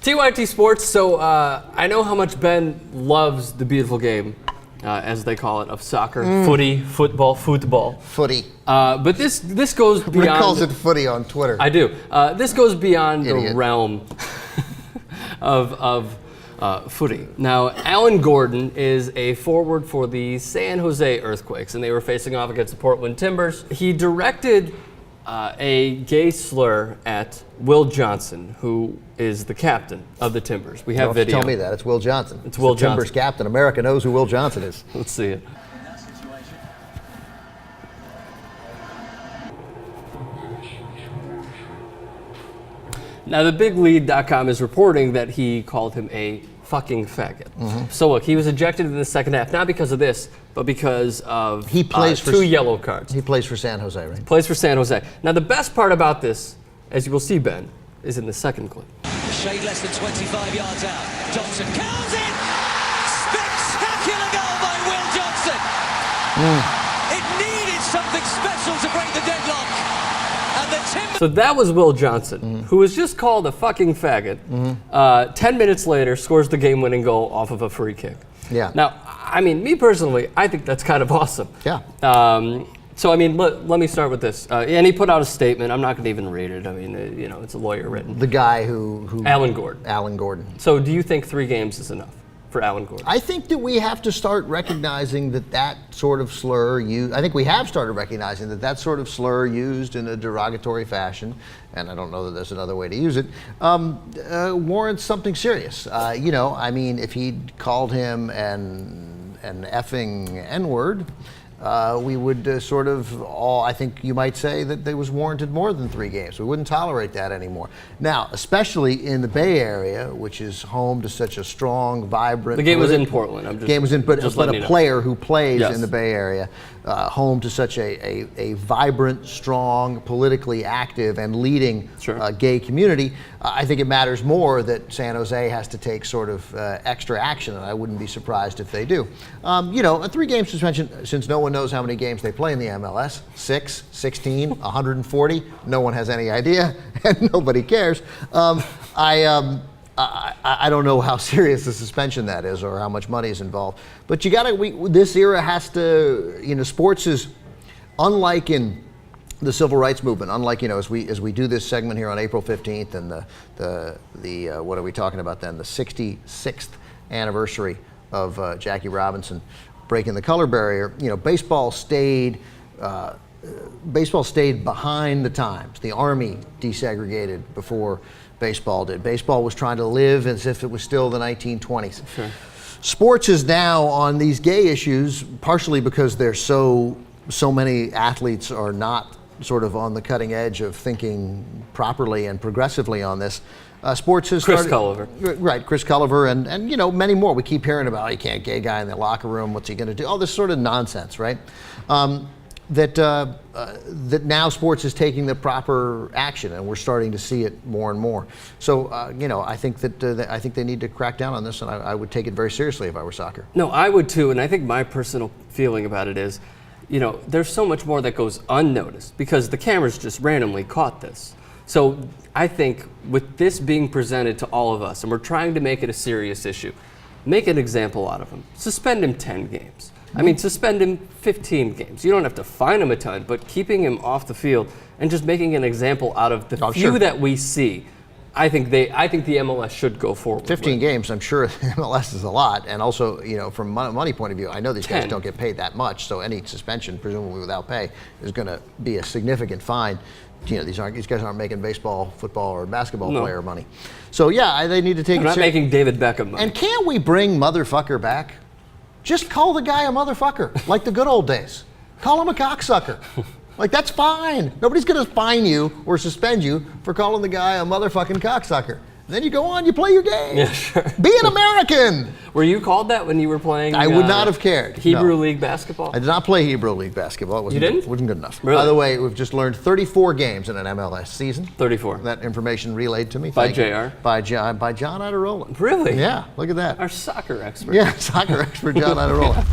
TYT Sports. So I know how much Ben loves the beautiful game, as they call it, of soccer, footy, football. Footy. But this goes beyond. Rick calls it footy on Twitter. I do. This goes beyond Idiot. the realm of footy. Now, Alan Gordon is a forward for the San Jose Earthquakes, and they were facing off against the Portland Timbers. He directed a gay slur at Will Johnson, who is the captain of the Timbers. We have Don't video. tell me that. It's Will Johnson. It's Will the Timbers Johnson. captain. America knows who Will Johnson is. Let's see it. Now, thebiglead.com is reporting that he called him a fucking faggot. So look, he was ejected in the second half, not because of this, but because of He plays for two yellow cards. He plays for San Jose, right? Plays for San Jose. Now, the best part about this, as you will see, Ben, is in the second clip. Shade less than 25 yards out. Johnson counts it! Spectacular goal by Will Johnson! It needed something special to break the deadlock. And the Timbers... So that was Will Johnson, who was just called a fucking faggot. 10 minutes later, scores the game-winning goal off of a free kick. Yeah. Now, I mean, me personally, I think that's kind of awesome. Yeah. So, I mean, let me start with this. And he put out a statement. I'm not going to even read it. I mean, it's a lawyer written. The guy who Alan Gordon. Alan Gordon. So do you think 3 games is enough for Alan Gordon? I think that we have to start recognizing that sort of slur I think we have started recognizing that sort of slur used in a derogatory fashion, and I don't know that there's another way to use it, warrants something serious. I mean, if he'd called him an effing N-word, we would I think you might say that there was warranted more than 3 games. We wouldn't tolerate that anymore. Now, especially in the Bay Area, which is home to such a strong, vibrant... The game was in Portland. But a player who plays Yes. in the Bay Area, home to such a vibrant, strong, politically active, and leading gay community, I think it matters more that San Jose has to take sort of extra action, and I wouldn't be surprised if they do. A 3-game suspension, since no one knows how many games they play in the MLS, 6, 16, 140, no one has any idea, and nobody cares. I don't know how serious the suspension that is or how much money is involved. But this era has to, sports is unlike in the civil rights movement, unlike, as we do this segment here on April 15th and the what are we talking about then? The 66th anniversary of Jackie Robinson breaking the color barrier. Baseball stayed behind the times. The Army desegregated before baseball did. Baseball was trying to live as if it was still the 1920s. Sure. Sports is now on these gay issues, partially because there's so many athletes are not sort of on the cutting edge of thinking properly and progressively on this. Sports has Chris started, Culliver. Right, Chris Culliver, and many more. We keep hearing about, you can't gay guy in the locker room, what's he going to do? All this sort of nonsense, right? That now sports is taking the proper action, and we're starting to see it more and more. So, I think I think they need to crack down on this, and I would take it very seriously if I were soccer. No, I would too, and I think my personal feeling about it is, there's so much more that goes unnoticed because the cameras just randomly caught this. So I think with this being presented to all of us, and we're trying to make it a serious issue, make an example out of him. Suspend him 10 games. I mean, suspend him 15 games. You don't have to fine him a ton, but keeping him off the field and just making an example out of the few that we see, I think the MLS should go forward. 15 games, I'm sure MLS is a lot, and also, from a money point of view, I know these guys don't get paid that much, so any suspension, presumably without pay, is going to be a significant fine. These guys aren't making baseball, football, or basketball player money. So yeah, they need to take. They're not making David Beckham money. And can't we bring motherfucker back? Just call the guy a motherfucker, like the good old days. Call him a cocksucker. Like, that's fine. Nobody's going to fine you or suspend you for calling the guy a motherfucking cocksucker. And then you go on, you play your game. Yeah, sure. Be an American. Were you called that when you were playing? I would not have cared. Hebrew League basketball? I did not play Hebrew League basketball. It You didn't? Wasn't good enough. Really? By the way, we've just learned 34 games in an MLS season. 34. That information relayed to me. By Thank you. JR? By John Iderola. Really? Yeah, look at that. Our soccer expert. Yeah, soccer expert John Iderola.